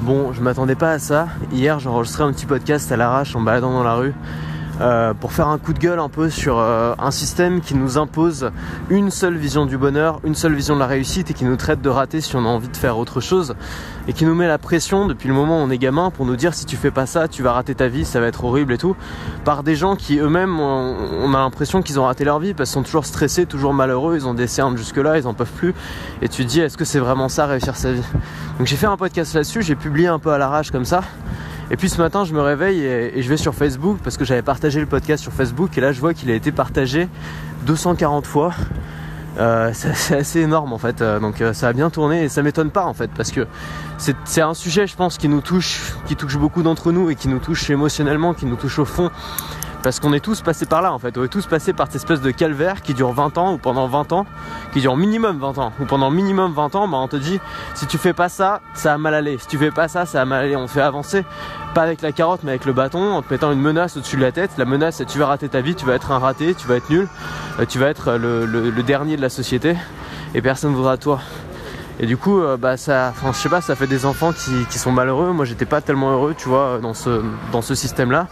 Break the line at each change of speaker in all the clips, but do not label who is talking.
Bon, je m'attendais pas à ça. Hier, j'ai enregistré un petit podcast à l'arrache en baladant dans la rue pour faire un coup de gueule un peu sur un système qui nous impose une seule vision du bonheur, une seule vision de la réussite et qui nous traite de ratés si on a envie de faire autre chose et qui nous met la pression depuis le moment où on est gamin pour nous dire si tu fais pas ça, tu vas rater ta vie, ça va être horrible et tout, par des gens qui eux-mêmes, on a l'impression qu'ils ont raté leur vie parce qu'ils sont toujours stressés, toujours malheureux, ils ont des cernes jusque là, ils en peuvent plus et tu te dis est-ce que c'est vraiment ça réussir sa vie? Donc j'ai fait un podcast là-dessus, j'ai publié un peu à l'arrache comme ça. Et puis ce matin je me réveille et je vais sur Facebook parce que j'avais partagé le podcast sur Facebook et là je vois qu'il a été partagé 240 fois. C'est assez énorme en fait, donc ça a bien tourné et ça m'étonne pas en fait parce que c'est un sujet je pense qui nous touche, qui touche beaucoup d'entre nous et qui nous touche émotionnellement, qui nous touche au fond. Parce qu'on est tous passés par là en fait, on est tous passés par cette espèce de calvaire qui dure 20 ans ou pendant 20 ans, qui dure minimum 20 ans, ou pendant minimum 20 ans, bah on te dit si tu fais pas ça, ça va mal aller, si tu fais pas ça, ça va mal aller, on te fait avancer, pas avec la carotte mais avec le bâton, en te mettant une menace au-dessus de la tête, la menace c'est tu vas rater ta vie, tu vas être un raté, tu vas être nul, tu vas être le dernier de la société et personne ne voudra de toi. Et du coup, ça fait des enfants qui sont malheureux. Moi, j'étais pas tellement heureux, tu vois, dans ce système-là.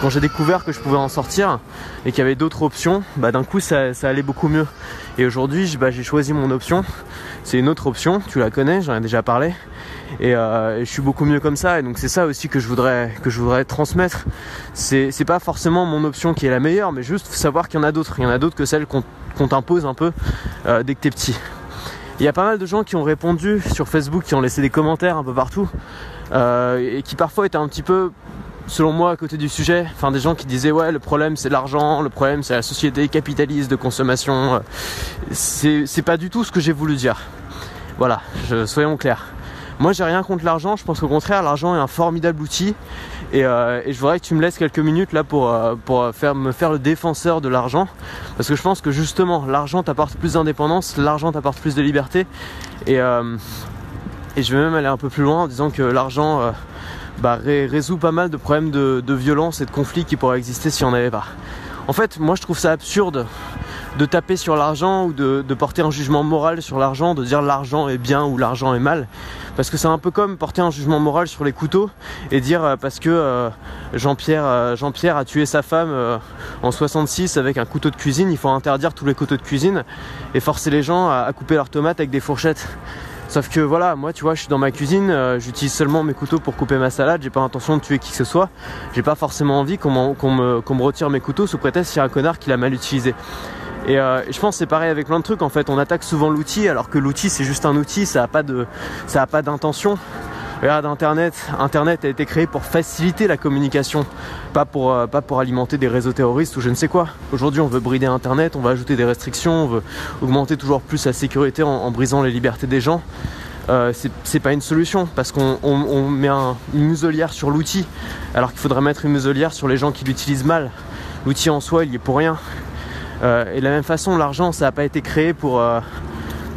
Quand j'ai découvert que je pouvais en sortir et qu'il y avait d'autres options, d'un coup, ça allait beaucoup mieux. Et aujourd'hui, j'ai choisi mon option. C'est une autre option, tu la connais, j'en ai déjà parlé. Et je suis beaucoup mieux comme ça. Et donc, c'est ça aussi que je voudrais transmettre. C'est pas forcément mon option qui est la meilleure, mais juste savoir qu'il y en a d'autres. Il y en a d'autres que celles qu'on t'impose un peu dès que t'es petit. Il y a pas mal de gens qui ont répondu sur Facebook, qui ont laissé des commentaires un peu partout et qui parfois étaient un petit peu, selon moi, à côté du sujet. Enfin, des gens qui disaient ouais, le problème c'est l'argent, le problème c'est la société capitaliste de consommation. C'est pas du tout ce que j'ai voulu dire. Voilà, soyons clairs. Moi, j'ai rien contre l'argent. Je pense qu'au contraire, l'argent est un formidable outil. Et je voudrais que tu me laisses quelques minutes là pour me faire le défenseur de l'argent. Parce que je pense que justement, l'argent t'apporte plus d'indépendance, l'argent t'apporte plus de liberté. Et je vais même aller un peu plus loin en disant que l'argent résout pas mal de problèmes de violence et de conflits qui pourraient exister si on n'avait pas. En fait, moi je trouve ça absurde de taper sur l'argent ou de porter un jugement moral sur l'argent, de dire l'argent est bien ou l'argent est mal. Parce que c'est un peu comme porter un jugement moral sur les couteaux et dire parce que Jean-Pierre a tué sa femme en 66 avec un couteau de cuisine, il faut interdire tous les couteaux de cuisine et forcer les gens à couper leurs tomates avec des fourchettes. Sauf que voilà, moi tu vois, je suis dans ma cuisine, j'utilise seulement mes couteaux pour couper ma salade, j'ai pas l'intention de tuer qui que ce soit, j'ai pas forcément envie qu'on me retire mes couteaux sous prétexte qu'il y a un connard qui l'a mal utilisé. Et je pense que c'est pareil avec plein de trucs en fait, on attaque souvent l'outil alors que l'outil c'est juste un outil, ça a pas d'intention. Regarde, Internet a été créé pour faciliter la communication, pas pour alimenter des réseaux terroristes ou je ne sais quoi. Aujourd'hui, on veut brider Internet, on va ajouter des restrictions, on veut augmenter toujours plus la sécurité en brisant les libertés des gens. C'est pas une solution parce qu'on met une muselière sur l'outil alors qu'il faudrait mettre une muselière sur les gens qui l'utilisent mal. L'outil en soi, il y est pour rien. Et de la même façon, l'argent, ça n'a pas été créé pour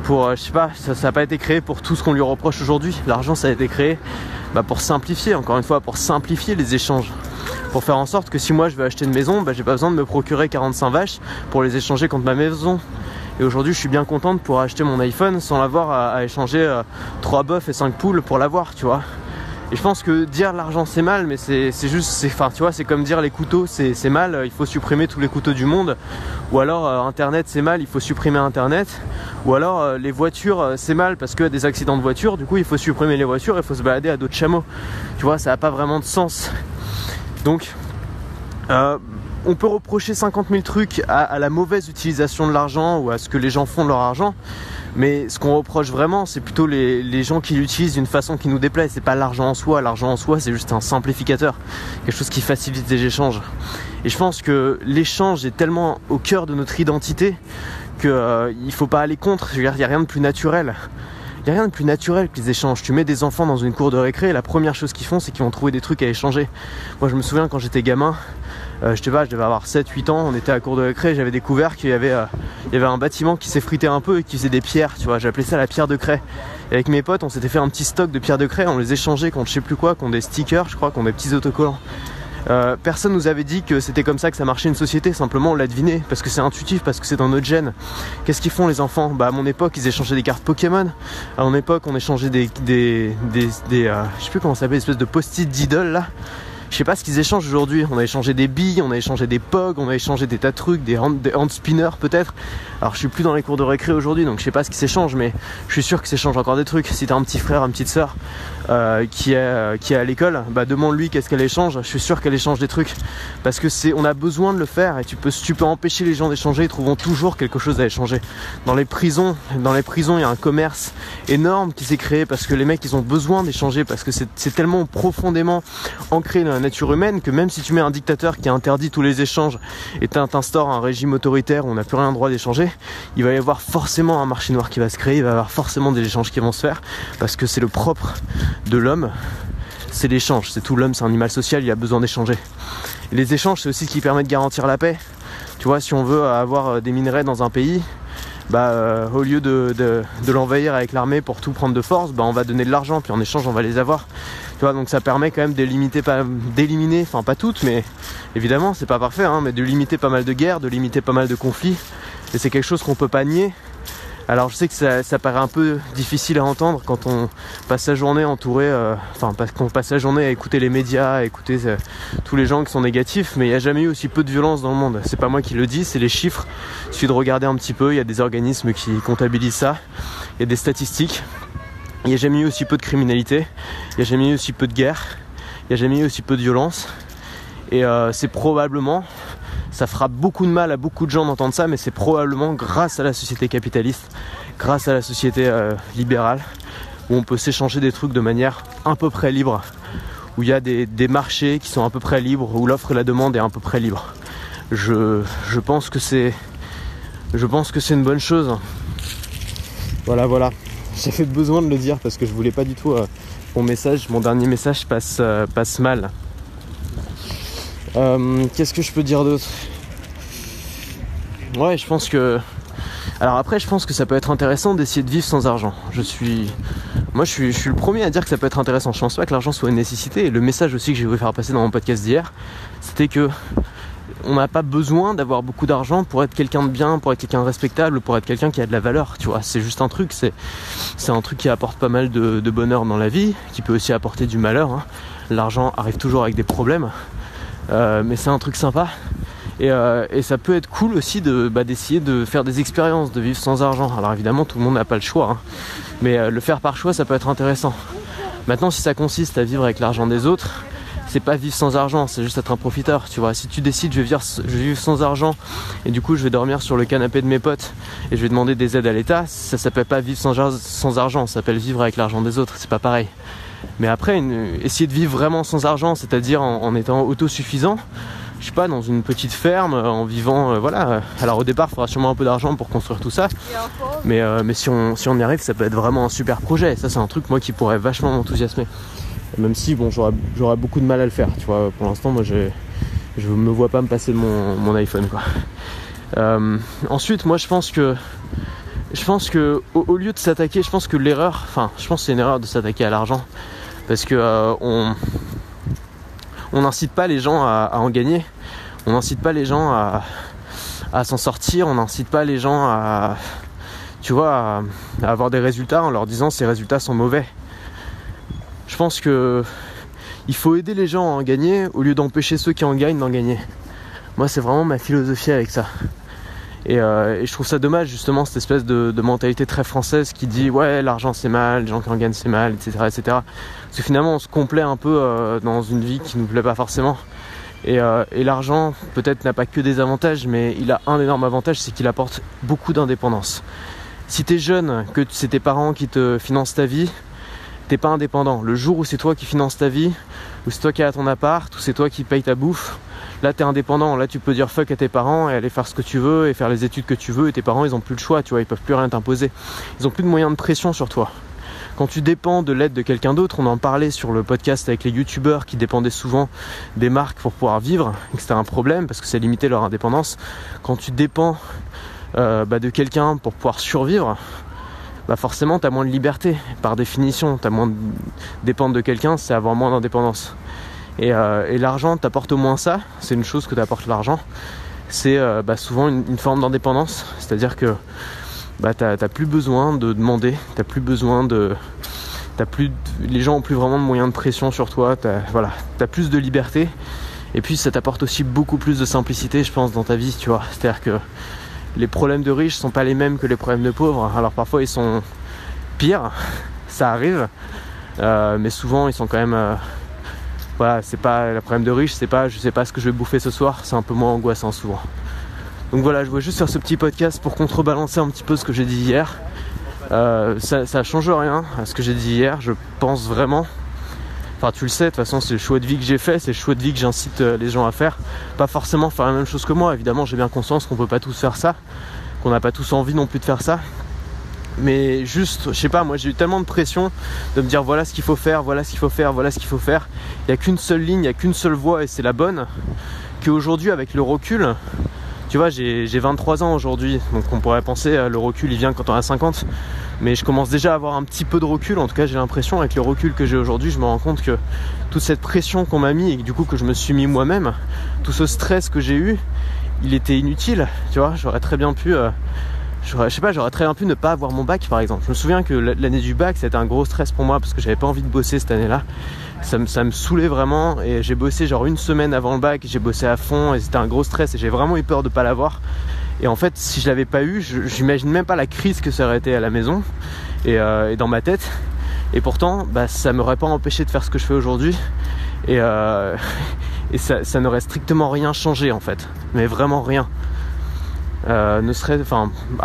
ça n'a pas été créé pour tout ce qu'on lui reproche aujourd'hui. L'argent, ça a été créé pour simplifier, encore une fois, pour simplifier les échanges. Pour faire en sorte que si moi je veux acheter une maison, j'ai pas besoin de me procurer 45 vaches pour les échanger contre ma maison. Et aujourd'hui, je suis bien content de pouvoir acheter mon iPhone sans l'avoir à échanger 3 bœufs et 5 poules pour l'avoir, tu vois. Et je pense que dire l'argent c'est mal, mais c'est comme dire les couteaux c'est mal, il faut supprimer tous les couteaux du monde. Ou alors Internet c'est mal, il faut supprimer Internet. Ou alors les voitures c'est mal parce qu'il y a des accidents de voitures, du coup il faut supprimer les voitures et il faut se balader à dos de chameau. Tu vois, ça n'a pas vraiment de sens. Donc on peut reprocher 50 000 trucs à la mauvaise utilisation de l'argent ou à ce que les gens font de leur argent. Mais ce qu'on reproche vraiment, c'est plutôt les gens qui l'utilisent d'une façon qui nous déplaise. C'est pas l'argent en soi. L'argent en soi, c'est juste un simplificateur. Quelque chose qui facilite les échanges. Et je pense que l'échange est tellement au cœur de notre identité qu'il faut pas aller contre. Je veux dire, il n'y a rien de plus naturel. Il n'y a rien de plus naturel que les échanges. Tu mets des enfants dans une cour de récré et la première chose qu'ils font, c'est qu'ils vont trouver des trucs à échanger. Moi, je me souviens quand j'étais gamin, je devais avoir 7-8 ans, on était à la cour de récré, j'avais découvert qu'il y avait un bâtiment qui s'effritait un peu et qui faisait des pierres, tu vois, j'appelais ça la pierre de craie. Et avec mes potes, on s'était fait un petit stock de pierres de craie, on les échangeait contre je sais plus quoi, contre des stickers, je crois, contre des petits autocollants. Personne nous avait dit que c'était comme ça que ça marchait une société, simplement on l'a deviné, parce que c'est intuitif, parce que c'est dans notre gène. Qu'est-ce qu'ils font les enfants? Bah à mon époque ils échangeaient des cartes Pokémon, à mon époque on échangeait des je sais plus comment ça s'appelle, espèce de post-it d'idoles là. Je sais pas ce qu'ils échangent aujourd'hui. On a échangé des billes, on a échangé des pogs, on a échangé des tas de trucs, des hand spinners peut-être. Alors je suis plus dans les cours de récré aujourd'hui, donc je sais pas ce qu'ils s'échangent, mais je suis sûr qu'ils s'échangent encore des trucs. Si t'as un petit frère, une petite sœur qui est à l'école, bah demande-lui qu'est-ce qu'elle échange. Je suis sûr qu'elle échange des trucs, parce que on a besoin de le faire. Et tu peux empêcher les gens d'échanger, ils trouveront toujours quelque chose à échanger. Dans les prisons, il y a un commerce énorme qui s'est créé parce que les mecs ils ont besoin d'échanger, parce que c'est tellement profondément ancré dans la nature humaine que même si tu mets un dictateur qui interdit tous les échanges et t'instaures un régime autoritaire où on n'a plus rien le droit d'échanger, il va y avoir forcément un marché noir qui va se créer, il va y avoir forcément des échanges qui vont se faire, parce que c'est le propre de l'homme, c'est l'échange, c'est tout. L'homme c'est un animal social, il a besoin d'échanger. Et les échanges c'est aussi ce qui permet de garantir la paix. Tu vois, si on veut avoir des minerais dans un pays, au lieu de l'envahir avec l'armée pour tout prendre de force, on va donner de l'argent, puis en échange on va les avoir. Tu vois, donc ça permet quand même d'éliminer, enfin pas toutes, mais évidemment c'est pas parfait, hein, mais de limiter pas mal de guerres, de limiter pas mal de conflits, et c'est quelque chose qu'on peut pas nier. Alors je sais que ça paraît un peu difficile à entendre quand on passe sa journée entouré, qu'on passe sa journée à écouter les médias, à écouter tous les gens qui sont négatifs, mais il n'y a jamais eu aussi peu de violence dans le monde. C'est pas moi qui le dis, c'est les chiffres. Il suffit de regarder un petit peu, il y a des organismes qui comptabilisent ça, il y a des statistiques. Il n'y a jamais eu aussi peu de criminalité, il n'y a jamais eu aussi peu de guerre, il n'y a jamais eu aussi peu de violence. Et c'est probablement, ça fera beaucoup de mal à beaucoup de gens d'entendre ça, mais c'est probablement grâce à la société capitaliste, grâce à la société libérale, où on peut s'échanger des trucs de manière à peu près libre, où il y a des marchés qui sont à peu près libres, où l'offre et la demande est à peu près libre. Je pense que c'est une bonne chose. Voilà. J'avais besoin de le dire parce que je voulais pas du tout mon dernier message passe mal. Qu'est-ce que je peux dire d'autre? Ouais, je pense que ça peut être intéressant d'essayer de vivre sans argent. Je suis le premier à dire que ça peut être intéressant. Je pense pas que l'argent soit une nécessité. Et le message aussi que j'ai voulu faire passer dans mon podcast d'hier, c'était que on n'a pas besoin d'avoir beaucoup d'argent pour être quelqu'un de bien, pour être quelqu'un de respectable, pour être quelqu'un qui a de la valeur, tu vois. C'est juste un truc, c'est un truc qui apporte pas mal de bonheur dans la vie, qui peut aussi apporter du malheur, hein. L'argent arrive toujours avec des problèmes, mais c'est un truc sympa. Et ça peut être cool aussi d'essayer de faire des expériences, de vivre sans argent. Alors évidemment tout le monde n'a pas le choix, hein, mais le faire par choix ça peut être intéressant. Maintenant si ça consiste à vivre avec l'argent des autres, c'est pas vivre sans argent, c'est juste être un profiteur, tu vois. Si tu décides je vais vivre sans argent et du coup je vais dormir sur le canapé de mes potes et je vais demander des aides à l'État, ça s'appelle pas vivre sans argent, ça s'appelle vivre avec l'argent des autres, c'est pas pareil. Mais après essayer de vivre vraiment sans argent, c'est-à-dire en étant autosuffisant, je sais pas, dans une petite ferme, en vivant, voilà. Alors au départ il faudra sûrement un peu d'argent pour construire tout ça, mais si on y arrive ça peut être vraiment un super projet. Ça c'est un truc moi qui pourrait vachement m'enthousiasmer. Même si bon, j'aurais beaucoup de mal à le faire, tu vois. Pour l'instant, moi, je me vois pas me passer de mon iPhone, quoi. Ensuite, moi, je pense que au lieu de s'attaquer, je pense que c'est une erreur de s'attaquer à l'argent, parce que on n'incite pas les gens à en gagner, on n'incite pas les gens à s'en sortir, on n'incite pas les gens à avoir des résultats en leur disant ces résultats sont mauvais. Je pense que il faut aider les gens à en gagner au lieu d'empêcher ceux qui en gagnent d'en gagner. Moi, c'est vraiment ma philosophie avec ça. Et je trouve ça dommage, justement, cette espèce de mentalité très française qui dit ouais, l'argent c'est mal, les gens qui en gagnent c'est mal, etc., etc. Parce que finalement, on se complaît un peu dans une vie qui nous plaît pas forcément. Et l'argent, peut-être, n'a pas que des avantages, mais il a un énorme avantage, c'est qu'il apporte beaucoup d'indépendance. Si t'es jeune, que c'est tes parents qui te financent ta vie, t'es pas indépendant. Le jour où c'est toi qui finances ta vie, où c'est toi qui as ton appart, où c'est toi qui payes ta bouffe, là t'es indépendant. Là tu peux dire fuck à tes parents et aller faire ce que tu veux et faire les études que tu veux, et tes parents ils ont plus le choix, tu vois, ils peuvent plus rien t'imposer. Ils ont plus de moyens de pression sur toi. Quand tu dépends de l'aide de quelqu'un d'autre, on en parlait sur le podcast avec les youtubeurs qui dépendaient souvent des marques pour pouvoir vivre, et que c'était un problème parce que ça limitait leur indépendance. Quand tu dépends de quelqu'un pour pouvoir survivre, forcément t'as moins de liberté. Par définition, t'as moins de dépendre de quelqu'un, c'est avoir moins d'indépendance. Et l'argent t'apporte au moins ça, c'est une chose que t'apporte l'argent, c'est souvent une forme d'indépendance, c'est-à-dire que t'as plus besoin de demander, les gens ont plus vraiment de moyens de pression sur toi, t'as plus de liberté, et puis ça t'apporte aussi beaucoup plus de simplicité, je pense, dans ta vie, tu vois. C'est-à-dire que les problèmes de riches sont pas les mêmes que les problèmes de pauvres, alors parfois ils sont pires, ça arrive, mais souvent ils sont quand même c'est pas le problème de riche, c'est pas je sais pas ce que je vais bouffer ce soir, c'est un peu moins angoissant souvent. Donc voilà, je voulais juste faire ce petit podcast pour contrebalancer un petit peu ce que j'ai dit hier. Ça change rien à ce que j'ai dit hier, je pense vraiment. Enfin, tu le sais, de toute façon, c'est le choix de vie que j'ai fait, c'est le choix de vie que j'incite les gens à faire. Pas forcément faire la même chose que moi, évidemment, j'ai bien conscience qu'on peut pas tous faire ça, qu'on n'a pas tous envie non plus de faire ça. Mais juste, je sais pas, moi j'ai eu tellement de pression de me dire voilà ce qu'il faut faire, voilà ce qu'il faut faire, voilà ce qu'il faut faire. Il n'y a qu'une seule ligne, il n'y a qu'une seule voie et c'est la bonne. Qu'aujourd'hui, avec le recul, tu vois, j'ai 23 ans aujourd'hui, donc on pourrait penser le recul il vient quand on a 50, mais je commence déjà à avoir un petit peu de recul, en tout cas j'ai l'impression, avec le recul que j'ai aujourd'hui, je me rends compte que toute cette pression qu'on m'a mis et du coup que je me suis mis moi-même, tout ce stress que j'ai eu, il était inutile, tu vois, j'aurais très bien pu ne pas avoir mon bac par exemple. Je me souviens que l'année du bac c'était un gros stress pour moi parce que j'avais pas envie de bosser cette année-là. Ça me saoulait vraiment et j'ai bossé genre une semaine avant le bac, j'ai bossé à fond et c'était un gros stress et j'ai vraiment eu peur de pas l'avoir. Et en fait si je l'avais pas eu, j'imagine même pas la crise que ça aurait été à la maison et dans ma tête. Et pourtant ça m'aurait pas empêché de faire ce que je fais aujourd'hui et ça n'aurait strictement rien changé en fait, mais vraiment rien. À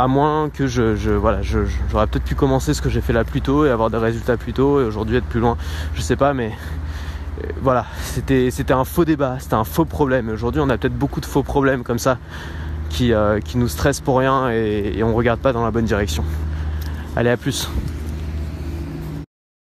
moins que j'aurais peut-être pu commencer ce que j'ai fait là plus tôt et avoir des résultats plus tôt et aujourd'hui être plus loin, je sais pas, mais voilà, c'était un faux débat, c'était un faux problème. Et aujourd'hui on a peut-être beaucoup de faux problèmes comme ça qui nous stressent pour rien et on regarde pas dans la bonne direction. Allez, à plus.